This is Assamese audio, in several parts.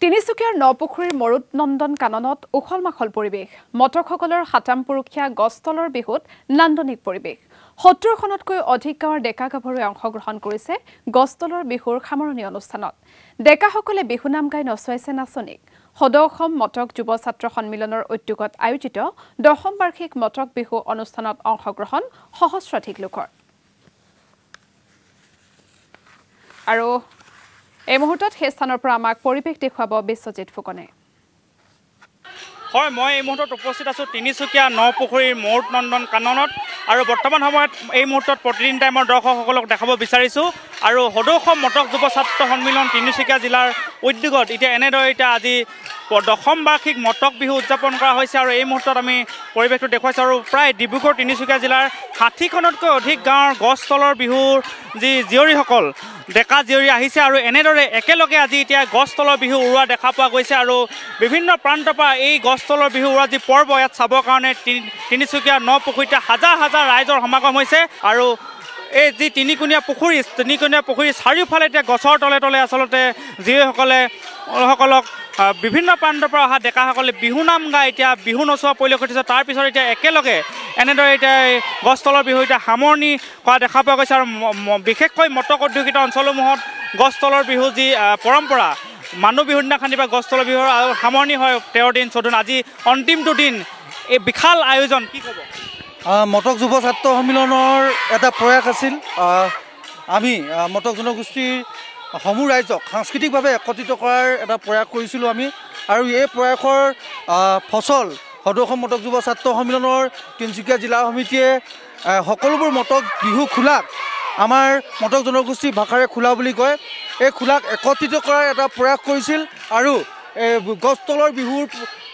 তিনিচুকীয়াৰ নপুখুৰীৰ মৰুত নন্দন কাননত উখল মাখল পৰিৱেশ মটকসকলৰ হাতাম পুৰুষীয়া গছতলৰ বিহুত নান্দনিক পৰিৱেশ ৭০খনতকৈ অধিক গাঁৱৰ ডেকা গাভৰুৱে অংশগ্ৰহণ কৰিছে গছতলৰ বিহুৰ সামৰণি অনুষ্ঠানত ডেকাসকলে বিহু নাম গাই নচুৱাইছে নাচনীক সদৌ অসম মটক যুৱ ছাত্ৰ সন্মিলনৰ উদ্যোগত আয়োজিত ১০ম বাৰ্ষিক মটক বিহু অনুষ্ঠানত অংশগ্ৰহণ সহস্ৰাধিক লোকৰ আৰু এই মুহূৰ্তত সেই স্থানৰ পৰা আমাক পৰিৱেশ দেখুৱাব বিশ্বজিৎ ফুকনে হয় মই এই মুহূৰ্তত উপস্থিত আছো তিনিচুকীয়া নপুখুৰীৰ মৰুত নন্দন কাননত আৰু বৰ্তমান সময়ত এই মুহূৰ্তত প্ৰতিদিন টাইমৰ দৰ্শকসকলক দেখাব বিচাৰিছো আৰু সদৌ অসম মটক যুৱ ছাত্ৰ সন্মিলন তিনিচুকীয়া জিলাৰ উদ্যোগত এতিয়া এনেদৰে আজি ১০ম বাৰ্ষিক মটক বিহু উদযাপন কৰা হৈছে আৰু এই মুহূৰ্তত আমি পৰিৱেশটো দেখুৱাইছোঁ আৰু প্ৰায় ডিব্ৰুগড় তিনিচুকীয়া জিলাৰ ৬০খনতকৈ অধিক গাঁৱৰ গছ তলৰ বিহুৰ যি জীয়ৰীসকল ডেকা জীয়ৰী আহিছে আৰু এনেদৰে একেলগে আজি এতিয়া গছ তলৰ বিহু উৰুৱা দেখা পোৱা গৈছে আৰু বিভিন্ন প্ৰান্তৰ পৰা এই গছ তলৰ বিহু উৰুৱা যি পৰ্ব ইয়াত চাবৰ কাৰণে তিনিচুকীয়া নপুখুৰীতে হাজাৰ হাজাৰ ৰাইজৰ সমাগম হৈছে আৰু এই যি তিনিকুণীয়া পুখুৰী চাৰিওফালে এতিয়া গছৰ তলে তলে আচলতে জীয়ৰীসকলক বিভিন্ন প্ৰান্তৰ পৰা অহা ডেকাসকলে বিহু নাম গাই এতিয়া বিহু নচোৱা পৰিলক্ষিত হৈছে তাৰপিছত এতিয়া একেলগে এনেদৰে এতিয়া গছ তলৰ বিহু এতিয়া সামৰণি কৰা দেখা পোৱা গৈছে আৰু বিশেষকৈ মটক অধ্যুষিত অঞ্চলসমূহত গছ তলৰ বিহু যি পৰম্পৰা মানুহ বিহুৰ দিনাখন বা গছ তলৰ বিহুৰ সামৰণি হয় ১৩ দিন ১৪ দিন আজি অন্তিমটো দিন এই বিশাল আয়োজন কি ক'ব মটক যুৱ ছাত্ৰ সন্মিলনৰ এটা প্ৰয়াস আছিল আমি মটক জনগোষ্ঠীৰ সমূহ ৰাইজক সাংস্কৃতিকভাৱে একত্ৰিত কৰাৰ এটা প্ৰয়াস কৰিছিলোঁ আমি আৰু এই প্ৰয়াসৰ ফচল সদৌ অসম মটক যুৱ ছাত্ৰ সন্মিলনৰ তিনিচুকীয়া জিলা সমিতিয়ে সকলোবোৰ মটক বিহু খোলাক আমাৰ মটক জনগোষ্ঠীৰ ভাষাৰে খোলা বুলি কয় এই খোলাক একত্ৰিত কৰাৰ এটা প্ৰয়াস কৰিছিল আৰু গছ তলৰ বিহুৰ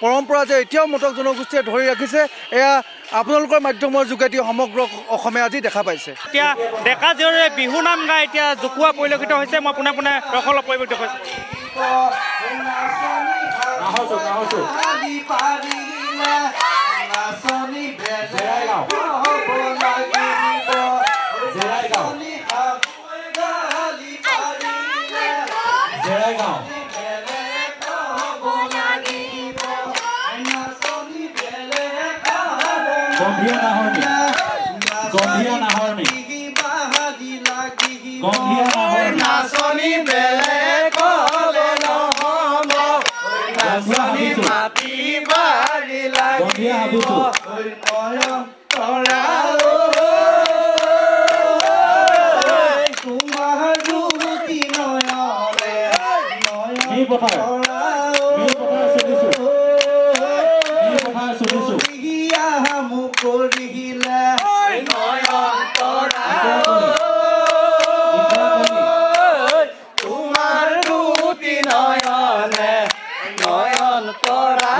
পৰম্পৰা যে এতিয়াও মটক জনগোষ্ঠীয়ে ধৰি ৰাখিছে এয়া আপোনালোকৰ মাধ্যমৰ যোগেদি সমগ্ৰ অসমে আজি দেখা পাইছে এতিয়া ডেকা জীয়ৰীয়ে বিহু নাম গাই এতিয়া জোকোৱা পৰিলক্ষিত হৈছে মই পোনে পোনে দৰ্শকৰ পৰিৱেশ দেখুৱাইছোঁ গম্ভীৰ নাচনী বেলেগ হ'লে নহ'ব নাচনী মাটি বাৰী লাগিব তোমাৰ ৰুটি নয়নে নয়ন তৰা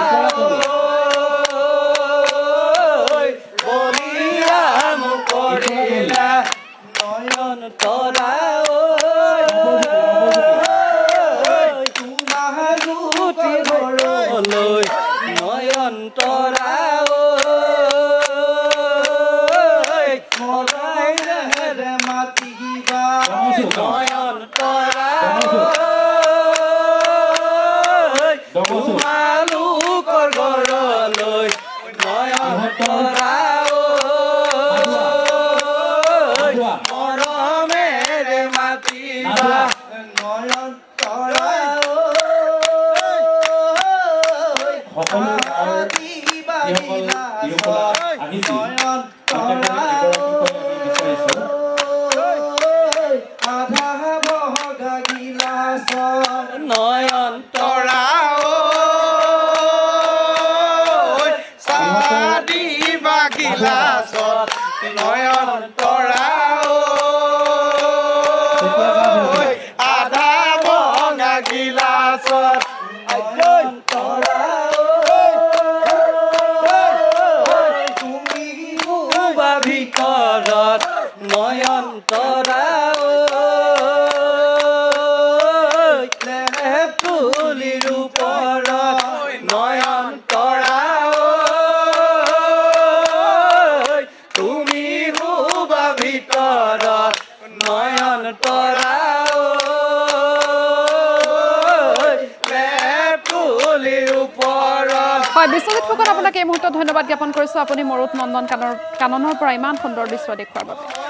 হয় বিশ্বজিৎ ফুকন আপোনাক এই মুহূৰ্তত ধন্যবাদ জ্ঞাপন কৰিছোঁ আপুনি মৰুত নন্দন কাননৰ পৰা ইমান সুন্দৰ দৃশ্য দেখুৱাৰ বাবে